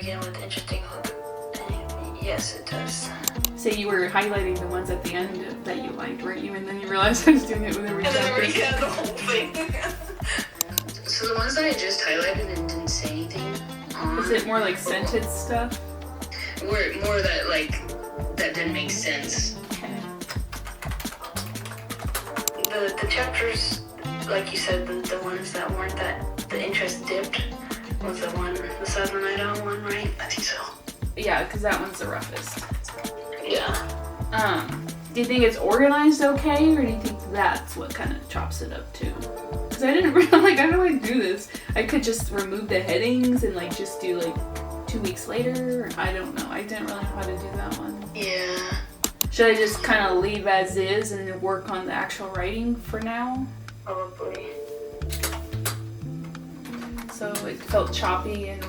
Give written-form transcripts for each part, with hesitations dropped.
begin with interesting hook. Yes, it does. So you were highlighting the ones at the end that you liked, weren't you? And then you realized I was doing it with every chapter. Yeah, the whole thing. So the ones that I just highlighted and didn't say anything on... Is it more like sentence stuff? More that, like, that didn't make sense. Okay. The chapters, like you said, the ones that weren't that... The interest dipped was the Southern Night Owl one, right? I think so. Yeah, because that one's the roughest. Yeah. Do you think it's organized okay, or do you think that's what kind of chops it up too? Because I didn't really, like, how do I do this? I could just remove the headings and like just do like 2 weeks later, or I don't know. I didn't really know how to do that one. Yeah. Should I just kind of leave as is and work on the actual writing for now? Probably. So it felt choppy and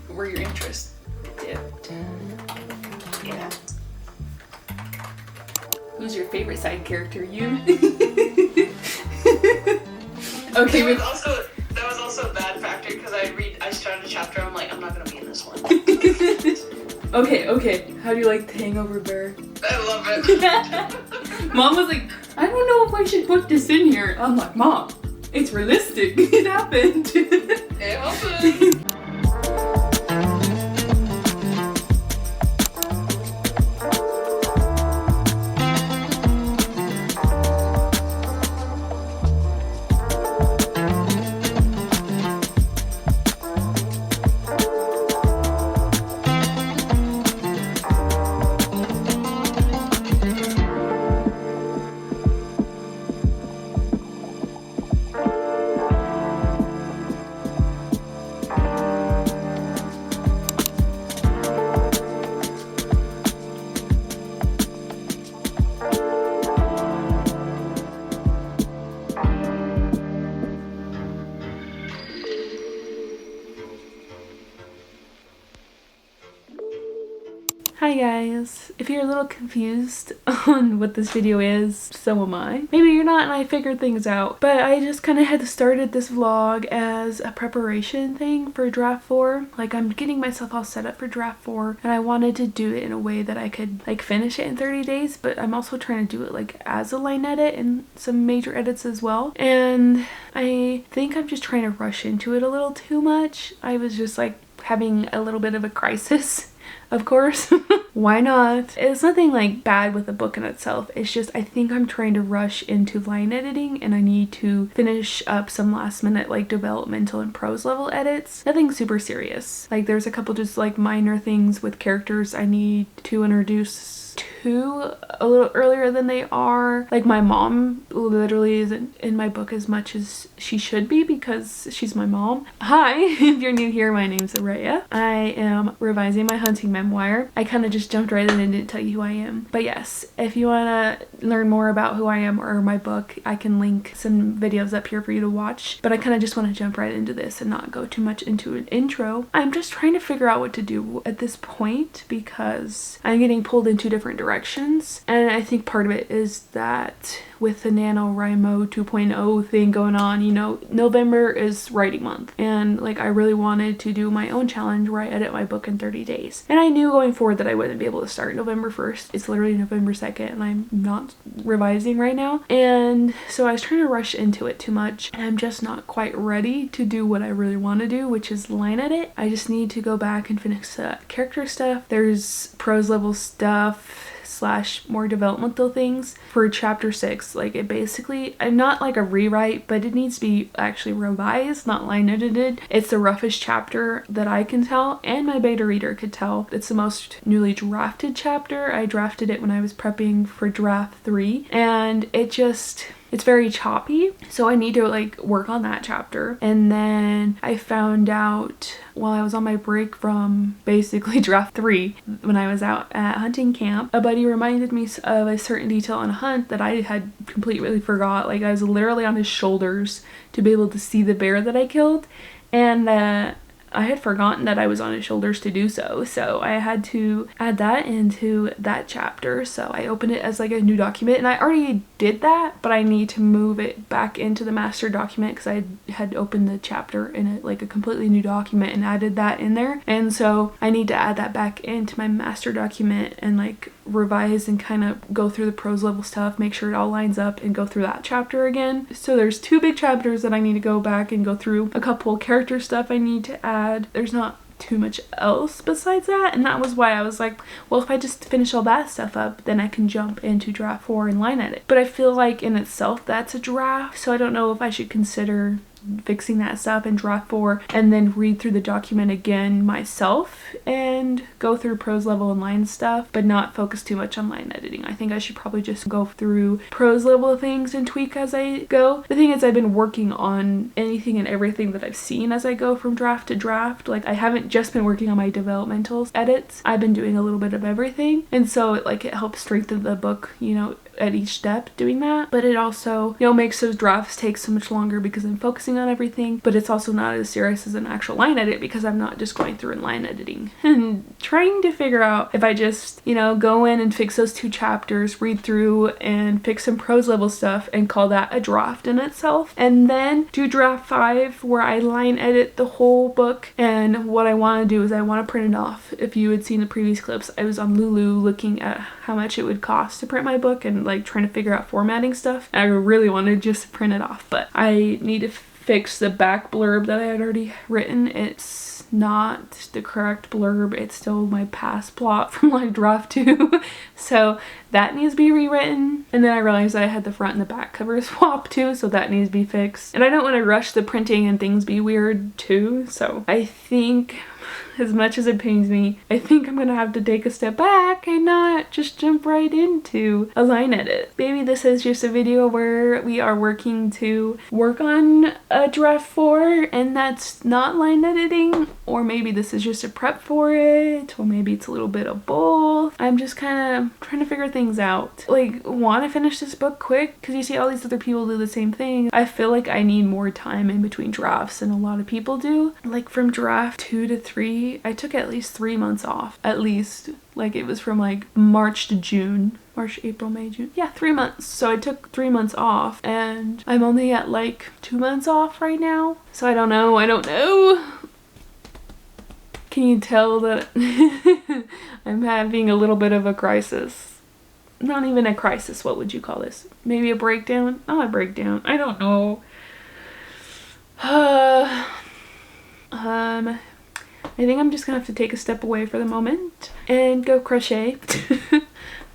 where your interest dipped. Yeah. Who's your favorite side character? You? Okay. That was also a bad factor because I started a chapter, I'm like, I'm not gonna be in this one. Okay. How do you like the Hangover Bear? I love it. Mom was like, I don't know if I should put this in here. I'm like, Mom, it's realistic. It happened. It happened. Hi guys, if you're a little confused on what this video is, so am I. Maybe you're not and I figured things out, but I just kind of had started this vlog as a preparation thing for draft 4. Like, I'm getting myself all set up for draft 4 and I wanted to do it in a way that I could like finish it in 30 days, but I'm also trying to do it like as a line edit and some major edits as well. And I think I'm just trying to rush into it a little too much. I was just like having a little bit of a crisis. Of course. Why not? It's nothing like bad with the book in itself. It's just I think I'm trying to rush into line editing and I need to finish up some last minute like developmental and prose level edits. Nothing super serious. Like there's a couple just like minor things with characters I need to introduce to a little earlier than they are. Like my mom literally isn't in my book as much as she should be because she's my mom. Hi, if you're new here, my name's Araya. I am revising my hunting memoir. I kind of just jumped right in and didn't tell you who I am. But yes, if you want to learn more about who I am or my book, I can link some videos up here for you to watch. But I kind of just want to jump right into this and not go too much into an intro. I'm just trying to figure out what to do at this point because I'm getting pulled in two different directions, and I think part of it is that with the NaNoWriMo 2.0 thing going on, you know, November is writing month and like I really wanted to do my own challenge where I edit my book in 30 days, and I knew going forward that I wouldn't be able to start November 1st. It's literally November 2nd and I'm not revising right now, and so I was trying to rush into it too much and I'm just not quite ready to do what I really want to do, which is line edit. I just need to go back and finish the character stuff. There's prose level stuff / more developmental things for chapter 6. Like it basically, I'm not like a rewrite, but it needs to be actually revised, not line edited. It's the roughest chapter that I can tell and my beta reader could tell. It's the most newly drafted chapter. I drafted it when I was prepping for draft 3 and it's very choppy, so I need to like work on that chapter. And then I found out while I was on my break from basically draft 3, when I was out at hunting camp, a buddy reminded me of a certain detail on a hunt that I had completely forgot. Like I was literally on his shoulders to be able to see the bear that I killed, and I had forgotten that I was on his shoulders to do so. So I had to add that into that chapter. So I opened it as like a new document, and I already did that, but I need to move it back into the master document because I had opened the chapter in it like a completely new document and added that in there. And so I need to add that back into my master document and like revise and kind of go through the prose level stuff, make sure it all lines up, and go through that chapter again. So there's 2 big chapters that I need to go back and go through. A couple character stuff I need to add. There's not too much else besides that, and that was why I was like, well, if I just finish all that stuff up, then I can jump into draft 4 and line edit. But I feel like in itself that's a draft, so I don't know if I should consider fixing that stuff in draft 4 and then read through the document again myself and go through prose level and line stuff, but not focus too much on line editing. I think I should probably just go through prose level things and tweak as I go. The thing is, I've been working on anything and everything that I've seen as I go from draft to draft. Like, I haven't just been working on my developmental edits. I've been doing a little bit of everything, and so it helps strengthen the book, you know, at each step doing that. But it also, you know, makes those drafts take so much longer because I'm focusing on everything, but it's also not as serious as an actual line edit because I'm not just going through and line editing and trying to figure out if I just, you know, go in and fix those 2 chapters, read through and fix some prose level stuff and call that a draft in itself, and then do draft 5 where I line edit the whole book. And what I want to do is I want to print it off. If you had seen the previous clips, I was on Lulu looking at how much it would cost to print my book and like trying to figure out formatting stuff. I really wanted just to print it off, but I need to fix the back blurb that I had already written. It's not the correct blurb. It's still my past plot from like draft 2. So that needs to be rewritten. And then I realized I had the front and the back cover swapped too, so that needs to be fixed. And I don't want to rush the printing and things be weird too. So I think, as much as it pains me, I think I'm gonna have to take a step back and not just jump right into a line edit. Maybe this is just a video where we are working to work on a draft 4 and that's not line editing, or maybe this is just a prep for it, or maybe it's a little bit of both. I'm just kind of trying to figure things out. Like, want to finish this book quick because you see all these other people do the same thing. I feel like I need more time in between drafts than a lot of people do. Like, from draft 2 to 3, I took at least 3 months off. At least. Like, it was from like March to June. March, April, May, June. Yeah, 3 months. So I took 3 months off and I'm only at like 2 months off right now. So I don't know. Can you tell that I'm having a little bit of a crisis? Not even a crisis. What would you call this? Maybe a breakdown? Not a breakdown. I don't know. I think I'm just gonna have to take a step away for the moment and go crochet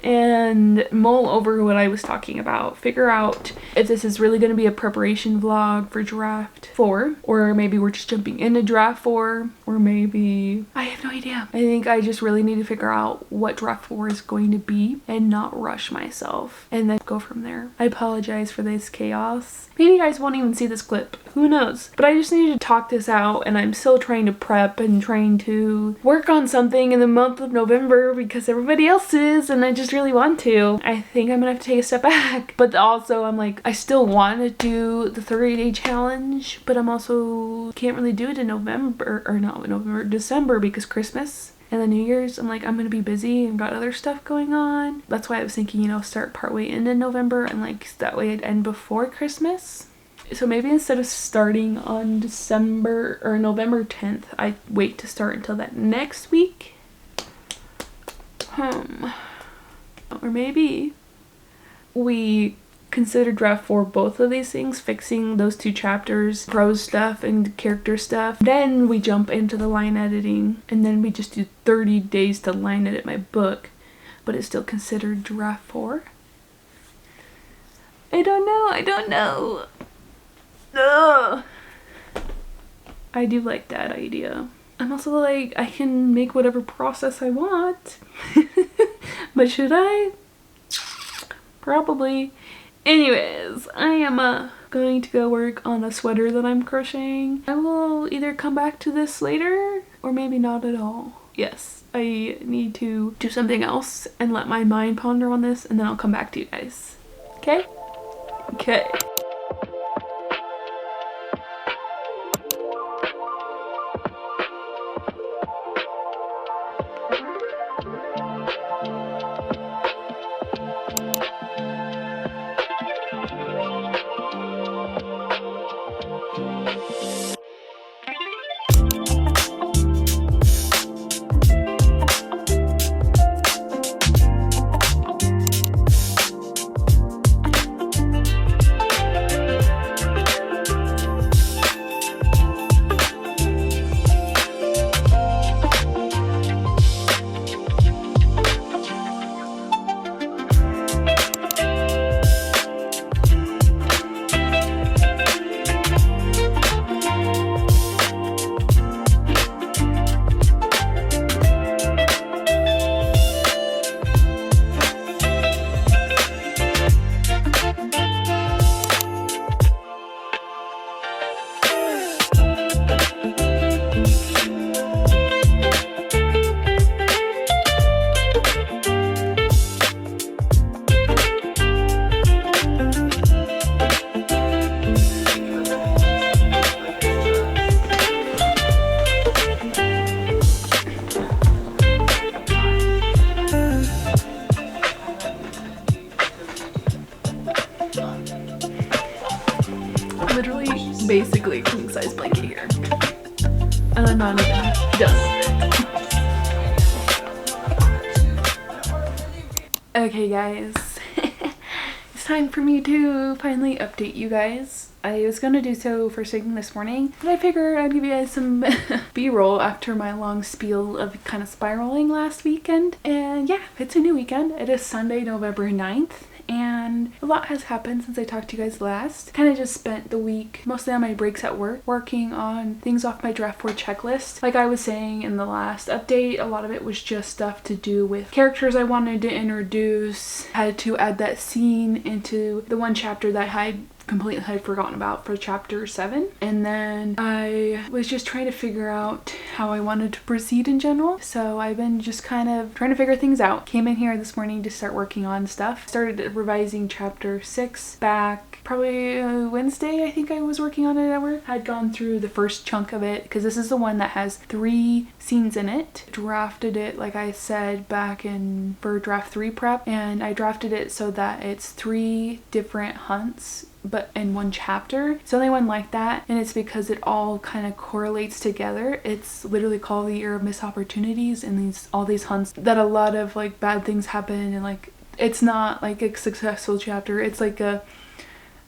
and mull over what I was talking about. Figure out if this is really going to be a preparation vlog for draft 4, or maybe we're just jumping into draft 4, or maybe I have no idea. I think I just really need to figure out what draft 4 is going to be and not rush myself and then go from there. I apologize for this chaos. Maybe you guys won't even see this clip. Who knows? But I just need to talk this out, and I'm still trying to prep and trying to work on something in the month of November because everybody else is, and I just really want to. I think I'm gonna have to take a step back. But also I'm like, I still want to do the 30-day challenge, but I'm also can't really do it in November, or not November, December, because Christmas and the New Year's, I'm like, I'm gonna be busy and got other stuff going on. That's why I was thinking, you know, start partway into November and like that way it'd end before Christmas. So maybe instead of starting on December or November 10th, I wait to start until that next week. Or maybe we consider draft 4 both of these things, fixing those 2 chapters, prose stuff and character stuff. Then we jump into the line editing, and then we just do 30 days to line edit my book, but it's still considered draft 4. I don't know. Ugh. I do like that idea. I'm also like, I can make whatever process I want. But should I? Probably. Anyways, I am going to go work on a sweater that I'm crocheting. I will either come back to this later or maybe not at all. Yes, I need to do something else and let my mind ponder on this, and then I'll come back to you guys. Okay? Okay. Okay guys, it's time for me to finally update you guys. I was gonna do so first thing this morning, but I figured I'd give you guys some b-roll after my long spiel of kind of spiraling last weekend. And yeah, it's a new weekend. It is Sunday, November 9th. And a lot has happened since I talked to you guys last. Kind of just spent the week, mostly on my breaks at work, working on things off my draft 4 checklist. Like I was saying in the last update, a lot of it was just stuff to do with characters I wanted to introduce. Had to add that scene into the one chapter that I completely had forgotten about for chapter 7, and then I was just trying to figure out how I wanted to proceed in general. So I've been just kind of trying to figure things out. Came in here this morning to start working on stuff. Started revising chapter 6 back probably Wednesday. I think I was working on it at work. I'd gone through the first chunk of it because this is the one that has 3 scenes in it. Drafted it like I said back in for draft 3 prep, and I drafted it so that it's 3 different hunts but in one chapter. It's the only one like that, and it's because it all kind of correlates together. It's literally called the Year of Missed Opportunities, and all these hunts that a lot of like bad things happen, and like it's not like a successful chapter. It's like a,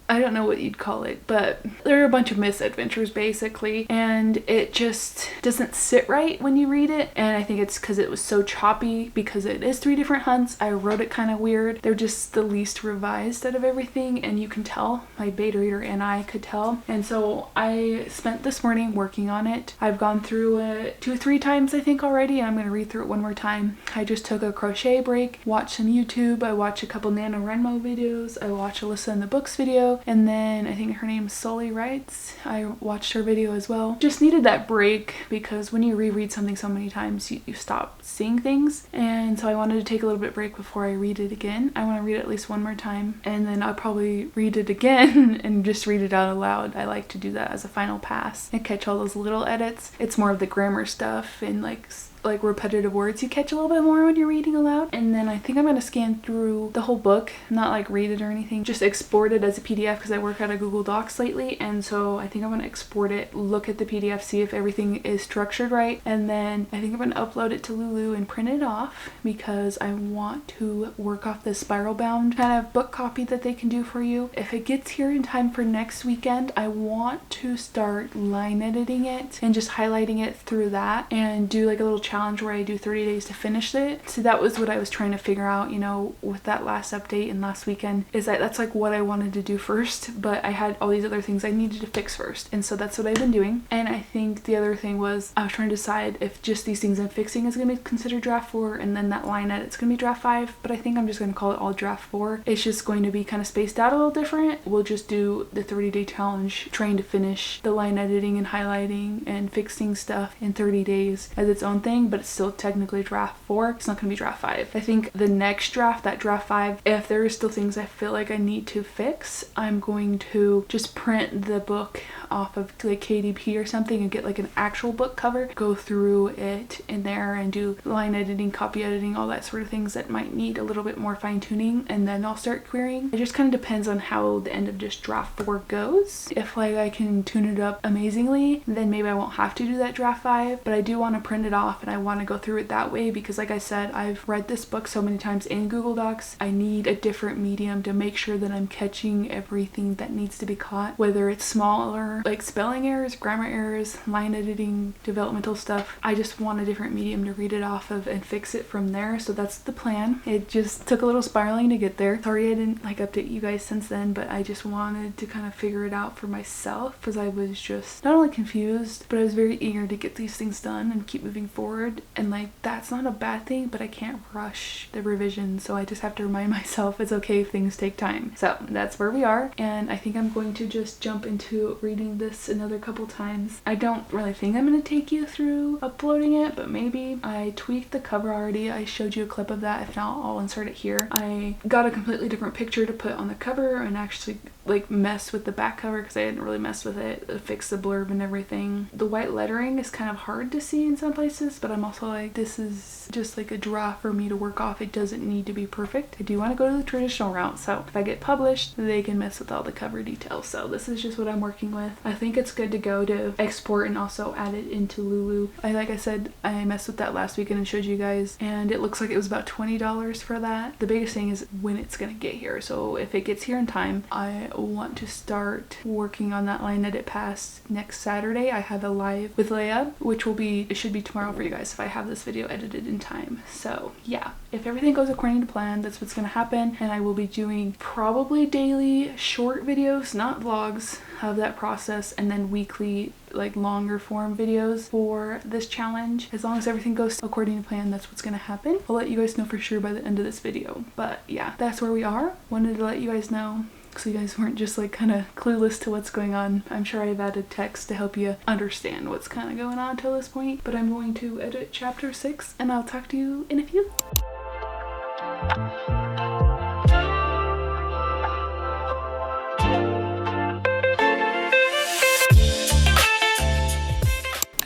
I don't know what you'd call it, but there are a bunch of misadventures basically, and it just doesn't sit right when you read it. And I think it's because it was so choppy because it is 3 different hunts. I wrote it kind of weird. They're just the least revised out of everything, and you can tell. My beta reader and I could tell. And so I spent this morning working on it. I've gone through it 2 or 3 times I think already, and I'm going to read through it one more time. I just took a crochet break, watched some YouTube. I watched a couple NaNoWriMo videos. I watched Alyssa in the Books video. And then I think her name's Sully Writes. I watched her video as well. Just needed that break because when you reread something so many times, you stop seeing things. And so I wanted to take a little bit break before I read it again. I want to read it at least one more time, and then I'll probably read it again and just read it out aloud. I like to do that as a final pass and catch all those little edits. It's more of the grammar stuff and like repetitive words you catch a little bit more when you're reading aloud. And then I think I'm going to scan through the whole book, not like read it or anything, just export it as a PDF because I work out of Google Docs lately, and so I think I'm going to export it, look at the PDF, see if everything is structured right, and then I think I'm going to upload it to Lulu and print it off because I want to work off the spiral bound kind of book copy that they can do for you. If it gets here in time for next weekend, I want to start line editing it and just highlighting it through that and do like a little challenge where I do 30 days to finish it. So that was what I was trying to figure out, you know, with that last update and last weekend, is that that's like what I wanted to do first, but I had all these other things I needed to fix first, and so that's what I've been doing. And I think the other thing was I was trying to decide if just these things I'm fixing is going to be considered draft 4, and then that line edit's going to be draft 5, but I think I'm just going to call it all draft 4. It's just going to be kind of spaced out a little different. We'll just do the 30-day challenge, trying to finish the line editing and highlighting and fixing stuff in 30 days as its own thing, but it's still technically draft 4. It's not going to be draft 5. I think the next draft, that draft 5, if there are still things I feel like I need to fix, I'm going to just print the book off of like KDP or something and get like an actual book cover, go through it in there and do line editing, copy editing, all that sort of things that might need a little bit more fine tuning, and then I'll start querying. It just kind of depends on how the end of just draft 4 goes. If like I can tune it up amazingly, then maybe I won't have to do that draft 5, but I do want to print it off and I want to go through it that way because like I said, I've read this book so many times in Google Docs. I need a different medium to make sure that I'm catching everything that needs to be caught, whether it's smaller like spelling errors, grammar errors, line editing, developmental stuff. I just want a different medium to read it off of and fix it from there. So that's the plan. It just took a little spiraling to get there. Sorry I didn't like update you guys since then, but I just wanted to kind of figure it out for myself because I was just not only confused, but I was very eager to get these things done and keep moving forward. And like that's not a bad thing, but I can't rush the revision, so I just have to remind myself it's okay if things take time. So that's where we are, and I think I'm going to just jump into reading this another couple times. I don't really think I'm going to take you through uploading it, but maybe. I tweaked the cover already. I showed you a clip of that. If not, I'll insert it here. I got a completely different picture to put on the cover and actually like mess with the back cover because I hadn't really messed with it, fix the blurb and everything. The white lettering is kind of hard to see in some places, but I'm also like, this is just like a draw for me to work off. It doesn't need to be perfect. I do want to go to the traditional route, so if I get published, they can mess with all the cover details. So this is just what I'm working with. I think it's good to go to export and also add it into Lulu. Like I said, I messed with that last weekend and showed you guys, and it looks like it was about $20 for that. The biggest thing is when it's gonna get here. So if it gets here in time, I want to start working on that line edit pass next Saturday. I have a live with Leia, which will be, it should be tomorrow for you guys if I have this video edited in time. So yeah, if everything goes according to plan, that's what's gonna happen, and I will be doing probably daily short videos, not vlogs, of that process, and then weekly like longer form videos for this challenge. As long as everything goes according to plan, that's what's gonna happen. I'll let you guys know for sure by the end of this video. But yeah, that's where we are. Wanted to let you guys know so you guys weren't just like kind of clueless to what's going on. I'm sure I've added text to help you understand what's kind of going on till this point, but I'm going to edit chapter 6 and I'll talk to you in a few.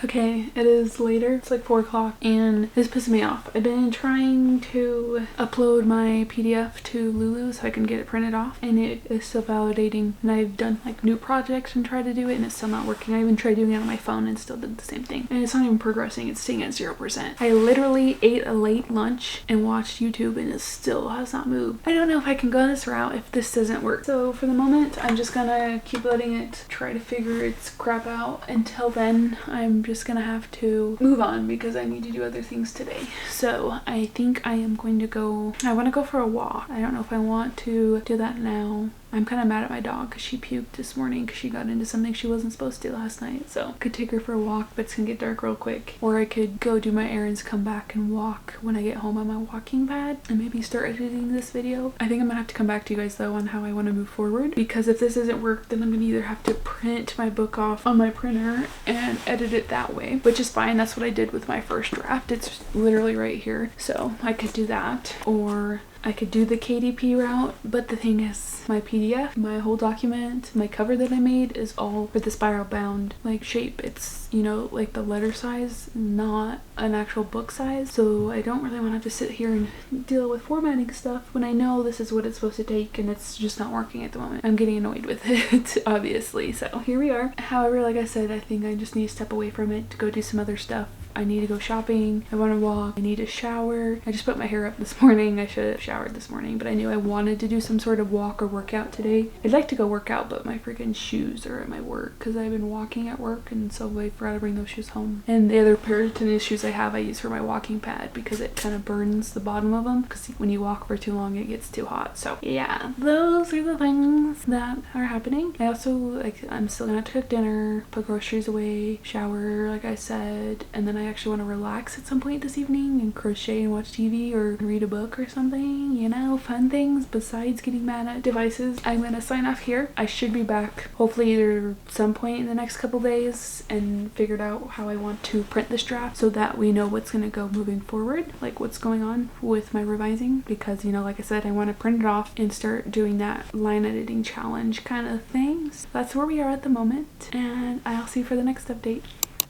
Okay, it is later. It's like 4 o'clock and this pisses me off. I've been trying to upload my PDF to Lulu so I can get it printed off, and it is still validating, and I've done like new projects and tried to do it and it's still not working. I even tried doing it on my phone and still did the same thing, and it's not even progressing. It's staying at 0%. I literally ate a late lunch and watched YouTube and it still has not moved. I don't know if I can go this route if this doesn't work. So for the moment, I'm just gonna keep letting it try to figure its crap out. Until then, I'm just gonna have to move on because I need to do other things today. So I think I am going to go, I want to go for a walk. I don't know if I want to do that now. I'm kind of mad at my dog because she puked this morning because she got into something she wasn't supposed to last night. So I could take her for a walk, but it's gonna get dark real quick. Or I could go do my errands, come back and walk when I get home on my walking pad, and maybe start editing this video. I think I'm gonna have to come back to you guys though on how I want to move forward, because if this doesn't work, then I'm gonna either have to print my book off on my printer and edit it that way, which is fine. That's what I did with my first draft. It's literally right here. So I could do that, or I could do the KDP route, but the thing is, my PDF, my whole document, my cover that I made is all for the spiral bound like shape. It's, you know, like the letter size, not an actual book size. So I don't really want to have to sit here and deal with formatting stuff when I know this is what it's supposed to take and it's just not working at the moment. I'm getting annoyed with it, obviously. So here we are. However, like I said, I think I just need to step away from it to go do some other stuff. I need to go shopping, I want to walk, I need to shower. I just put my hair up this morning. I should have showered this morning, but I knew I wanted to do some sort of walk or workout today. I'd like to go work out, but my freaking shoes are at my work because I've been walking at work, and so I forgot to bring those shoes home. And the other pair of tennis shoes I have, I use for my walking pad because it kind of burns the bottom of them, because when you walk for too long it gets too hot. So yeah, those are the things that are happening. I also, like, I'm still gonna have to cook dinner, put groceries away, shower like I said, and then I actually want to relax at some point this evening and crochet and watch TV or read a book or something, you know, fun things besides getting mad at devices. I'm gonna sign off here. I should be back hopefully either some point in the next couple days and figured out how I want to print this draft so that we know what's gonna go moving forward, like what's going on with my revising, because, you know, like I said, I want to print it off and start doing that line editing challenge kind of things. That's where we are at the moment, and I'll see you for the next update.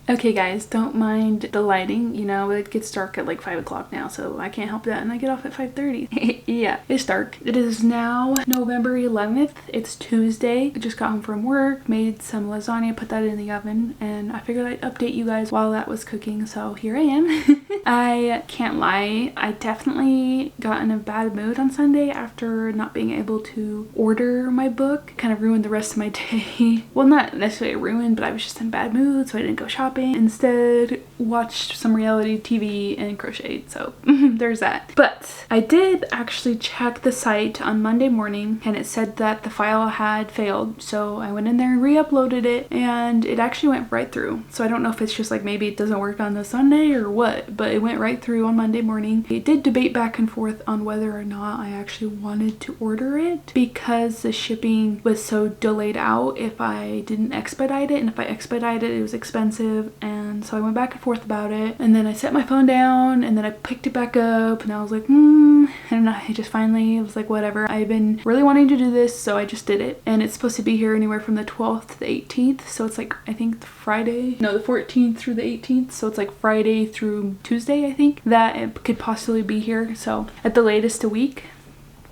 Okay guys, don't mind the lighting, you know, it gets dark at like 5 o'clock now, so I can't help that, and I get off at 5:30. Yeah, it's dark. It is now November 11th. It's Tuesday. I just got home from work, made some lasagna, put that in the oven, and I figured I'd update you guys while that was cooking, so here I am. I can't lie, I definitely got in a bad mood on Sunday after not being able to order my book. Kind of ruined the rest of my day. Well, not necessarily ruined, but I was just in a bad mood, so I didn't go shopping. Instead, watched some reality TV and crocheted, so there's that. But I did actually check the site on Monday morning, and it said that the file had failed, so I went in there and re-uploaded it, and it actually went right through. So I don't know if it's just like maybe it doesn't work on the Sunday or what, but it went right through on Monday morning. It did debate back and forth on whether or not I actually wanted to order it because the shipping was so delayed out if I didn't expedite it, and if I expedited it, it was expensive. productive, and so I went back and forth about it, and then I set my phone down, and then I picked it back up, and I was like, and I just finally was like, whatever. I've been really wanting to do this, so I just did it, and it's supposed to be here anywhere from the 12th to the 18th, so it's like, I think the 14th through the 18th, so it's like Friday through Tuesday, I think, that it could possibly be here, so at the latest a week.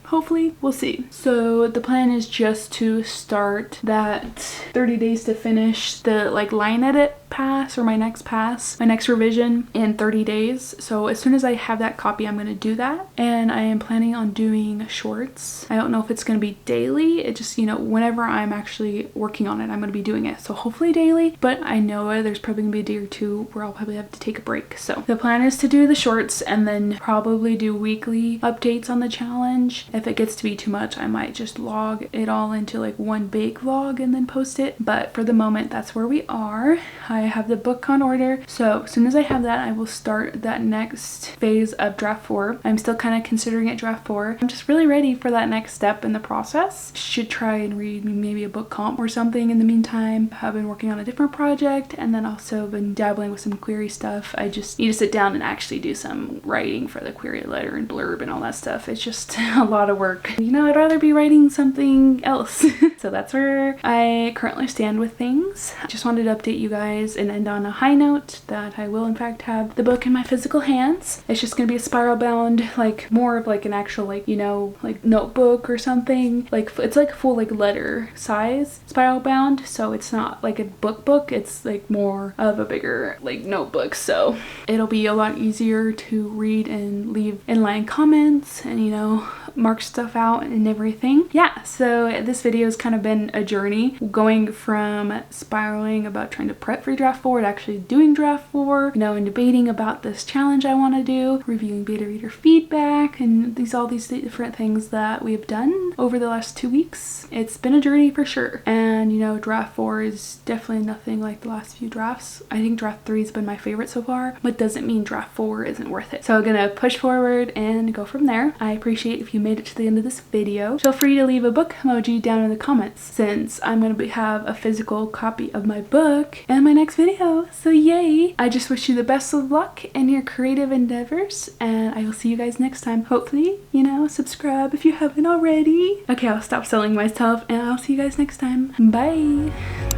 Hopefully, we'll see. So the plan is just to start that 30 days to finish the like line edit pass, or my next revision in 30 days. So as soon as I have that copy, I'm going to do that, and I am planning on doing shorts. I don't know if it's going to be daily. It just, you know, whenever I'm actually working on it, I'm going to be doing it, so hopefully daily, but I know there's probably going to be a day or two where I'll probably have to take a break. So the plan is to do the shorts and then probably do weekly updates on the challenge. If it gets to be too much, I might just log it all into like one big vlog and then post it, but for the moment, that's where we are. I have the book on order, so as soon as I have that, I will start that next phase of draft 4. I'm still kind of considering it draft 4. I'm just really ready for that next step in the process. Should try and read maybe a book comp or something in the meantime. I've been working on a different project, and then also been dabbling with some query stuff. I just need to sit down and actually do some writing for the query letter and blurb and all that stuff. It's just a lot of work. You know, I'd rather be writing something else. So that's where I currently stand with things. Just wanted to update you guys and end on a high note that I will in fact have the book in my physical hands. It's just gonna be a spiral bound, like more of like an actual, like, you know, like notebook or something. Like it's like full like letter size spiral bound, so it's not like a book, it's like more of a bigger like notebook, so it'll be a lot easier to read and leave inline comments and, you know, mark stuff out and everything. Yeah, so this video has kind of been a journey going from spiraling about trying to prep for draft 4 to actually doing draft 4, you know, and debating about this challenge I want to do, reviewing beta reader feedback, and all these different things that we've done over the last 2 weeks. It's been a journey for sure, and you know, draft 4 is definitely nothing like the last few drafts. I think draft 3 has been my favorite so far, but doesn't mean draft 4 isn't worth it. So I'm gonna push forward and go from there. I appreciate if you made it to the end of this video. Feel free to leave a book emoji down in the comments, since I'm gonna have a physical copy of my book in my next video. So yay! I just wish you the best of luck in your creative endeavors, and I will see you guys next time. Hopefully, you know, subscribe if you haven't already. Okay, I'll stop selling myself, and I'll see you guys next time. Bye!